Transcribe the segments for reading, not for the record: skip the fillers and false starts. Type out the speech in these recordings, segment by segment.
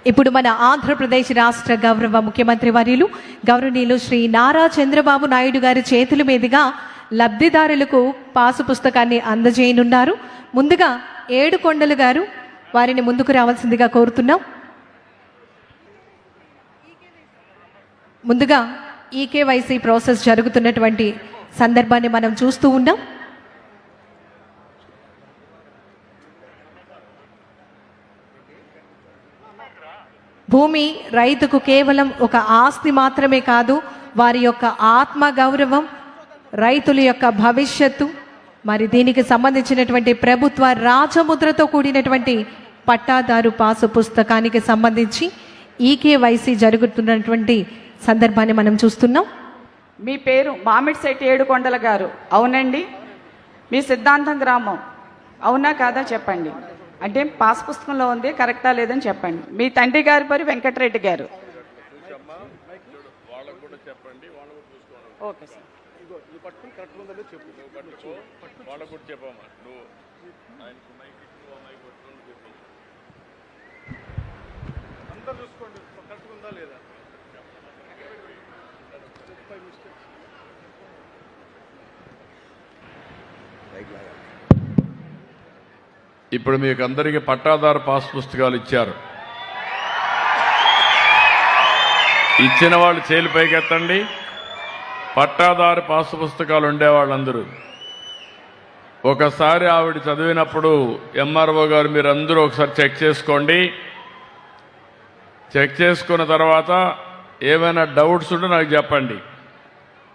ఇప్పుడు మన ఆంధ్రప్రదేశ్ రాష్ట్ర గౌరవ ముఖ్యమంత్రి వర్యులు గౌరవనీయులు శ్రీ నారా చంద్రబాబు నాయుడు గారి చేతుల మీదుగా లబ్ధిదారులకు పాసు పుస్తకాన్ని అందజేయనున్నారు. ముందుగా ఏడుకొండలు గారు వారిని ముందుకు రావాల్సిందిగా కోరుతున్నాం. ముందుగా ఈకేవైసీ ప్రాసెస్ జరుగుతున్నటువంటి సందర్భాన్ని మనం చూస్తూ ఉన్నాం. భూమి రైతుకు కేవలం ఒక ఆస్తి మాత్రమే కాదు, వారి యొక్క ఆత్మ గౌరవం, రైతుల యొక్క భవిష్యత్తు, మరి దీనికి సంబంధించినటువంటి ప్రభుత్వ రాజముద్రతో కూడినటువంటి పట్టాదారు పాసు పుస్తకానికి సంబంధించి ఈకేవైసీ జరుగుతున్నటువంటి సందర్భాన్ని మనం చూస్తున్నాం. మీ పేరు మామిడిశెట్టి ఏడుకొండల గారు అవునండి? మీ సిద్ధాంతం గ్రామం అవునా కాదా చెప్పండి. అంటే పాస్ పుస్తకంలో ఉంది, కరెక్టా లేదని చెప్పండి. మీ తండ్రి గారి పేరు వెంకటరెడ్డి గారు. Okay sir. ఇప్పుడు మీకు అందరికీ పట్టాదారు పాస్ పుస్తకాలు ఇచ్చారు. ఇచ్చిన వాళ్ళు చేలు పైకెత్తండి. పట్టాదారు పాస్ పుస్తకాలు ఉండేవాళ్ళందరూ ఒకసారి ఆవిడ చదివినప్పుడు ఎంఆర్ఓ గారు మీరందరూ ఒకసారి చెక్ చేసుకోండి. చెక్ చేసుకున్న తర్వాత ఏమైనా డౌట్స్ ఉంటే నాకు చెప్పండి.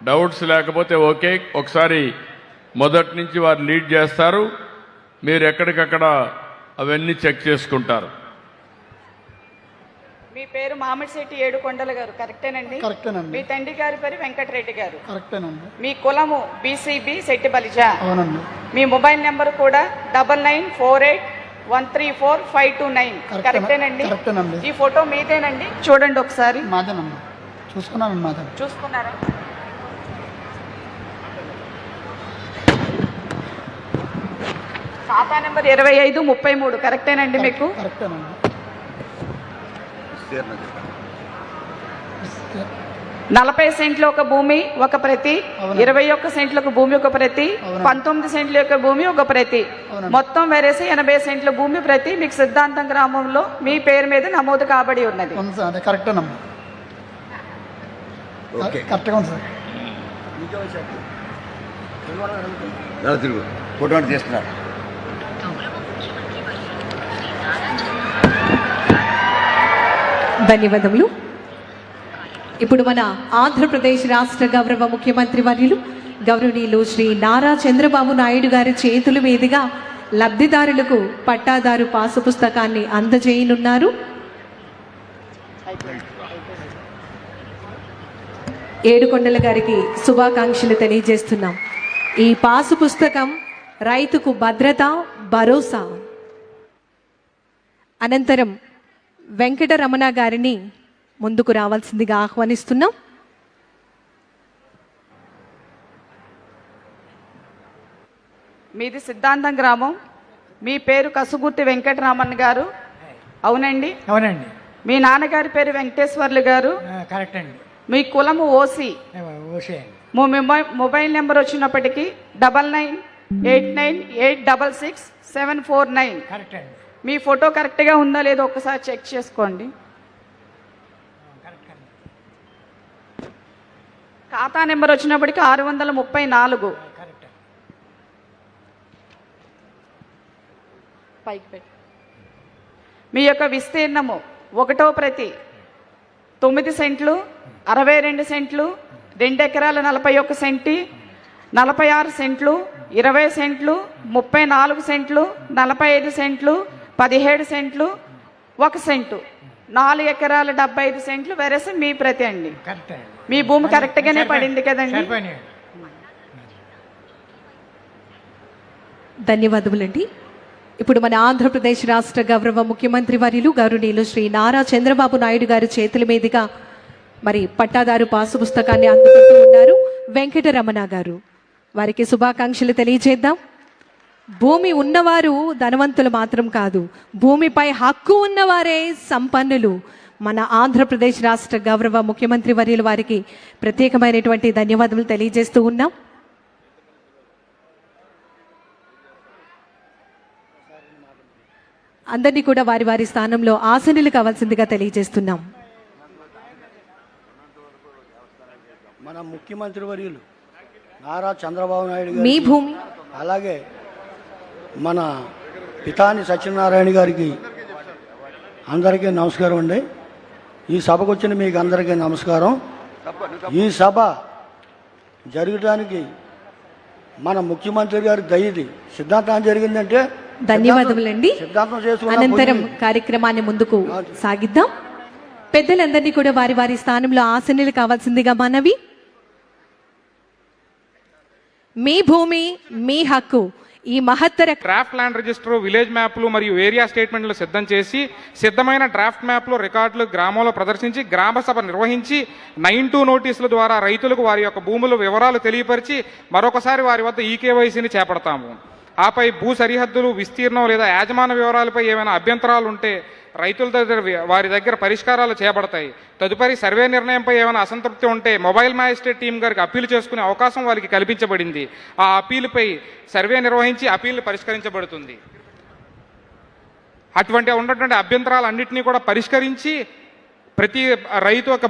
డౌట్స్ లేకపోతే ఓకే, ఒకసారి మొదటి నుంచి వారు లీడ్ చేస్తారు, మీరు ఎక్కడికక్కడ అవన్నీ చెక్ చేసుకుంటారు. మీ పేరు మామిడిశెట్టి ఏడుకొండల గారు కరెక్టేనండి? కరెక్టేనండి. మీ తండ్రి గారి పేరు వెంకటరెడ్డి గారు కరెక్టేనండి. మీ కులము బీసీబీ శెట్టి బలిజ అవునండి. మీ మొబైల్ నెంబర్ కూడా 9948134529 కరెక్టేనండి? కరెక్టేనండి. ఈ ఫోటో మీదేనండి? చూడండి ఒకసారి. మాదేనండి, చూసుకున్నాను. మాదే. చూసుకున్నారా? ఖాతా నెంబర్ 2533 కరెక్టేనండి మీకు? కరెక్టేనండి. 40 సెంట్ల ఒక భూమి ఒక ప్రతి, 21 సెంట్ల ఒక భూమి ఒక ప్రతి, 19 సెంట్ల యొక్క భూమి ఒక ప్రతి, మొత్తం వేరేసి 80 సెంట్ల భూమి ప్రతి మీకు సిద్ధాంతం గ్రామంలో మీ పేరు మీద నమోదు కాబడి ఉన్నది. కరెక్టేనమ్మా. కరెక్ట్గా ఉంది సార్. ఫోటో చేస్తున్నారు. ధన్యవాదములు. ఇప్పుడు మన ఆంధ్రప్రదేశ్ రాష్ట్ర గౌరవ ముఖ్యమంత్రి వర్యులు గౌరవనీయులు శ్రీ నారా చంద్రబాబు నాయుడు గారి చేతుల మీదుగా లబ్ధిదారులకు పట్టాదారు పాసు పుస్తకాన్ని అందజేయనున్నారు. ఏడుకొండల గారికి శుభాకాంక్షలు తెలియజేస్తున్నాం. ఈ పాసు పుస్తకం రైతుకు భద్రత, భరోసా. అనంతరం వెంకటరమణ గారిని ముందుకు రావాల్సిందిగా ఆహ్వానిస్తున్నాం. మీది సిద్ధాంతం గ్రామం. మీ పేరు కసుగుర్తి వెంకటరామన్ గారు అవునండి? అవునండి. మీ నాన్నగారి పేరు వెంకటేశ్వర్లు గారు కరెక్ట్ అండి. మీ కులము ఓసీ. మొబైల్ నెంబర్ వచ్చినప్పటికీ 9989866749 కరెక్ట్ అండి. మీ ఫోటో కరెక్ట్గా ఉందా లేదో ఒకసారి చెక్ చేసుకోండి. ఖాతా నెంబర్ వచ్చినప్పటికీ 634 పైకి పెట్టి. మీ యొక్క విస్తీర్ణము 1వ ప్రతి 9 సెంట్లు, 62 సెంట్లు, 2 ఎకరాల 41 సెంటి, 46 సెంట్లు, 20 సెంట్లు, 34 సెంట్లు, 45 సెంట్లు, 17 సెంట్లు, 1 సెంటు, 4 ఎకరాల 75 సెంట్లు వెరసి మీ ప్రతి అండి. మీ భూమి కరెక్ట్గానే పడింది కదండి? ధన్యవాదములండి. ఇప్పుడు మన ఆంధ్రప్రదేశ్ రాష్ట్ర గౌరవ ముఖ్యమంత్రి వర్యులు గౌరవనీయులు శ్రీ నారా చంద్రబాబు నాయుడు గారి చేతుల మీదుగా మరి పట్టాదారు పాసు పుస్తకాన్ని అందుకుంటూ ఉన్నారు వెంకటరమణ గారు. వారికి శుభాకాంక్షలు తెలియజేద్దాం. భూమి ఉన్నవారు ధనవంతులు మాత్రం కాదు, భూమిపై హక్కు ఉన్నవారే సంపన్నులు. మన ఆంధ్రప్రదేశ్ రాష్ట్ర గౌరవ ముఖ్యమంత్రి వర్యుల వారికి ప్రత్యేకమైనటువంటి ధన్యవాదాలు తెలియజేస్తూ ఉన్నాం. అందరినీ కూడా వారి వారి స్థానంలో ఆసనులు కావాల్సిందిగా తెలియజేస్తున్నాం. మన ముఖ్యమంత్రి వర్యులు నారా చంద్రబాబు నాయుడు మీ గారు, భూమి అలాగే మన పితాని సత్యనారాయణ గారికి అందరికీ నమస్కారం అండి. ఈ సభకు వచ్చిన మీకు అందరికీ నమస్కారం. ఈ సభ జరగడానికి మన ముఖ్యమంత్రి గారి దయది సిద్ధాంతం జరిగిందంటే ధన్యవాదములండి. సిద్ధాంతం చేసుకున్న అనంతరం కార్యక్రమాన్ని ముందుకు సాగిద్దాం. పెద్దలందరినీ కూడా వారి వారి స్థానంలో ఆసనులు కావాల్సిందిగా మనవి. మీ భూమి మీ హక్కు ఈ మహత్తర డ్రాఫ్ట్ ల్యాండ్ రిజిస్టర్, విలేజ్ మ్యాప్లు మరియు ఏరియా స్టేట్మెంట్లు సిద్ధం చేసి సిద్ధమైన డ్రాఫ్ట్ మ్యాప్లు రికార్డులు గ్రామంలో ప్రదర్శించి గ్రామ సభ నిర్వహించి 9(2) నోటీసుల ద్వారా రైతులకు వారి యొక్క భూముల వివరాలు తెలియపరిచి మరొకసారి వారి వద్ద ఈకేవైసీని చేపడతాము. ఆపై భూ సరిహద్దులు, విస్తీర్ణం లేదా యాజమాన్య వివరాలపై ఏమైనా అభ్యంతరాలు ఉంటే రైతుల దగ్గర వారి దగ్గర పరిష్కారాలు చేయబడతాయి. తదుపరి సర్వే నిర్ణయంపై ఏమైనా అసంతృప్తి ఉంటే మొబైల్ మ్యాజిస్ట్రేట్ టీం గారికి అప్పీల్ చేసుకునే అవకాశం వారికి కల్పించబడింది. ఆ అప్పీలుపై సర్వే నిర్వహించి అప్పీల్ పరిష్కరించబడుతుంది. అటువంటి ఉన్నటువంటి అభ్యంతరాలన్నింటినీ కూడా పరిష్కరించి ప్రతి రైతు యొక్క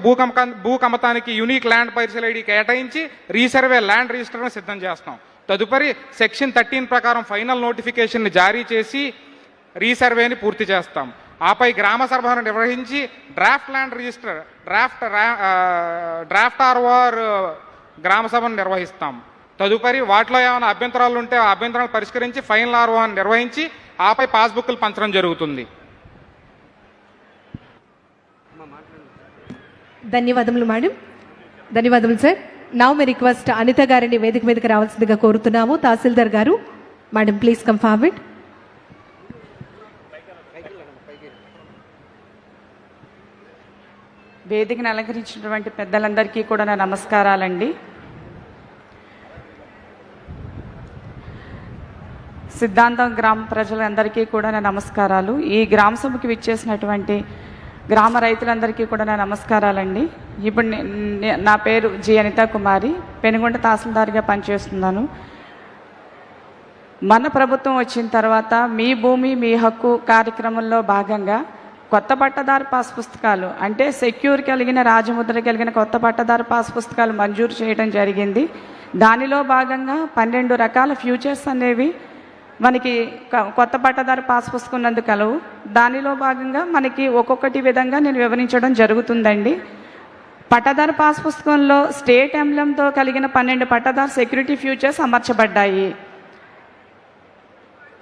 భూ కమతానికి యూనిక్ ల్యాండ్ పార్సెల్ ఐడి కేటాయించి రీసర్వే ల్యాండ్ రిజిస్టర్ను సిద్ధం చేస్తాం. తదుపరి సెక్షన్ 13 ప్రకారం ఫైనల్ నోటిఫికేషన్ని జారీ చేసి రీసర్వేని పూర్తి చేస్తాం. ఆపై గ్రామ సభను నిర్వహించి draft land register, draft ROR గ్రామ సభను నిర్వహిస్తాం. తదుపరి వాటిలో ఏమైనా అభ్యంతరాలు ఉంటే ఆ అభ్యంతరాలు పరిష్కరించి ఫైనల్ ఆర్ఓఆర్ నిర్వహించి ఆపై పాస్బుక్లు పంచడం జరుగుతుంది. ధన్యవాదములు మేడం. ధన్యవాదములు sir. Now may request Anita గారిని వేదిక మీదకి రావాల్సిందిగా కోరుతున్నాము. తహసీల్దార్ గారు, మేడం ప్లీజ్ కమ్ ఫార్వర్డ్. వేదికను అలంకరించినటువంటి పెద్దలందరికీ కూడా నా నమస్కారాలండి. సిద్ధాంతం గ్రామ ప్రజలందరికీ కూడా నా నమస్కారాలు. ఈ గ్రామ సభకి విచ్చేసినటువంటి గ్రామ రైతులందరికీ కూడా నా నమస్కారాలండి. ఇప్పుడు నా పేరు జి అనితా కుమారి, పెనుగొండ తహసీల్దార్గా పనిచేస్తున్నాను. మన ప్రభుత్వం వచ్చిన తర్వాత మీ భూమి మీ హక్కు కార్యక్రమంలో భాగంగా కొత్త పట్టదారు పాస్ పుస్తకాలు, అంటే సెక్యూర్ కలిగిన రాజముద్ర కలిగిన కొత్త పట్టదారు పాస్ పుస్తకాలు మంజూరు చేయడం జరిగింది. దానిలో భాగంగా 12 రకాల ఫ్యూచర్స్ అనేవి మనకి కొత్త పట్టదారు పాస్ పుస్తకం నందు కలవు. దానిలో భాగంగా మనకి ఒక్కొక్కటి విధంగా నేను వివరించడం జరుగుతుందండి. పట్టదారు పాస్ పుస్తకంలో స్టేట్ ఎంబ్లంతో కలిగిన 12 పట్టదారు సెక్యూరిటీ ఫ్యూచర్స్ అమర్చబడ్డాయి.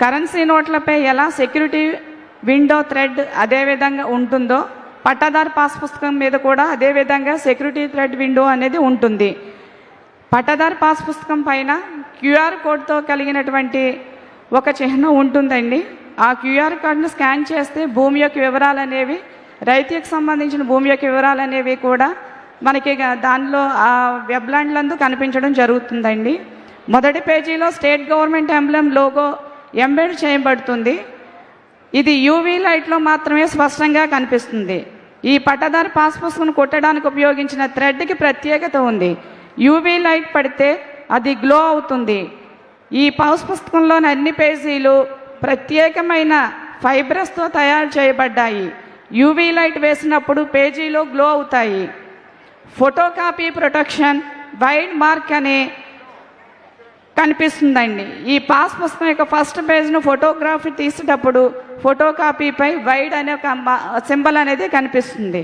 కరెన్సీ నోట్లపై ఎలా సెక్యూరిటీ విండో థ్రెడ్ అదేవిధంగా ఉంటుందో పట్టాదారు పాస్ పుస్తకం మీద కూడా అదేవిధంగా సెక్యూరిటీ థ్రెడ్ విండో అనేది ఉంటుంది. పట్టాదారు పాస్ పుస్తకం పైన క్యూఆర్ కోడ్తో కలిగినటువంటి ఒక చిహ్నం ఉంటుందండి. ఆ క్యూఆర్ కోడ్ను స్కాన్ చేస్తే భూమి యొక్క వివరాలు అనేవి, రైతుకు సంబంధించిన భూమి యొక్క వివరాలు అనేవి కూడా మనకి దానిలో ఆ వెబ్లాండ్లందు కనిపించడం జరుగుతుందండి. మొదటి పేజీలో state government emblem logo embed చేయబడుతుంది. ఇది యూవీ లైట్లో మాత్రమే స్పష్టంగా కనిపిస్తుంది. ఈ పట్టదారు పాస్ పుస్తకం కొట్టడానికి ఉపయోగించిన థ్రెడ్కి ప్రత్యేకత ఉంది. యూవీ లైట్ పడితే అది గ్లో అవుతుంది. ఈ పాస్ పుస్తకంలోని అన్ని పేజీలు ప్రత్యేకమైన ఫైబ్రస్తో తయారు చేయబడ్డాయి. యూవీ లైట్ వేసినప్పుడు పేజీలో గ్లో అవుతాయి. ఫోటోకాపీ ప్రొటెక్షన్ వైడ్ మార్క్ అనే కనిపిస్తుందండి. ఈ పాస్ పుస్తకం యొక్క ఫస్ట్ పేజ్ను ఫోటోగ్రఫీ తీసేటప్పుడు ఫోటోకాపీపై వైడ్ అనే ఒక సింబల్ అనేది కనిపిస్తుంది.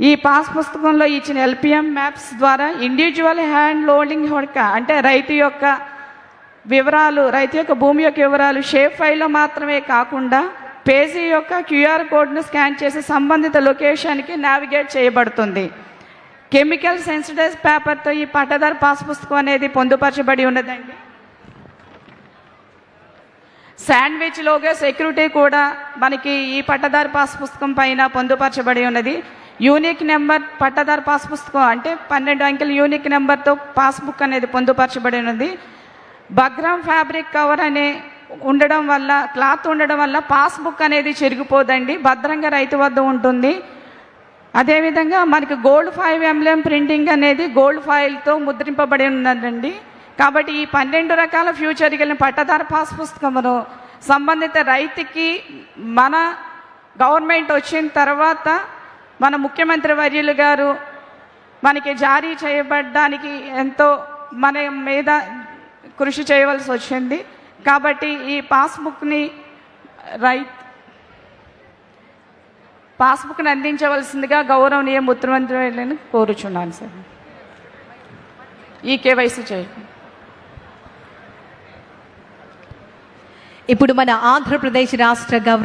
ఈ పాస్ పుస్తకంలో ఇచ్చిన ఎల్పిఎం మ్యాప్స్ ద్వారా ఇండివిజువల్ హ్యాండ్ లోడింగ్ అంటే రైతు యొక్క వివరాలు, రైతు యొక్క భూమి యొక్క వివరాలు షేప్ ఫైల్లో మాత్రమే కాకుండా పేజీ యొక్క క్యూఆర్ కోడ్ను స్కాన్ చేసి సంబంధిత లొకేషన్కి నావిగేట్ చేయబడుతుంది. కెమికల్ సెన్సిటైజ్ పేపర్తో ఈ పట్టదారు పాస్ పుస్తకం అనేది పొందుపరచబడి ఉన్నదండి. శాండ్విచ్ లోగో సెక్యూరిటీ కూడా మనకి ఈ పట్టదారు పాస్ పుస్తకం పైన పొందుపరచబడి ఉన్నది. యూనిక్ నెంబర్ పట్టదారు పాస్ పుస్తకం అంటే 12 అంకెల యూనిక్ నెంబర్తో పాస్బుక్ అనేది పొందుపరచబడి ఉన్నది. బగ్రామ్ ఫ్యాబ్రిక్ కవర్ అనే ఉండడం వల్ల, క్లాత్ ఉండడం వల్ల పాస్బుక్ అనేది చెరిగిపోదండి, భద్రంగా రైతు వద్ద ఉంటుంది. అదేవిధంగా మనకి గోల్డ్ ఫాయిల్ ఎంబ్లెమ్ ప్రింటింగ్ అనేది గోల్డ్ ఫాయిల్తో ముద్రింపబడి ఉన్నదండి. కాబట్టి ఈ 12 రకాల ఫ్యూచర్ కలిగిన పట్టదారు పాస్ పుస్తకమును సంబంధిత రైతుకి మన గవర్నమెంట్ వచ్చిన తర్వాత మన ముఖ్యమంత్రి వర్యులు గారు మనకి జారీ చేయబడడానికి ఎంతో మన మీద కృషి చేయవలసి వచ్చింది. కాబట్టి ఈ పాస్బుక్ని అందించవలసిందిగా గౌరవనీయ ముఖ్యమంత్రి కోరుచున్నాను సార్. ఈ కేవైసీ చేయండి. ఇప్పుడు మన ఆంధ్రప్రదేశ్ రాష్ట్ర గవర్నర్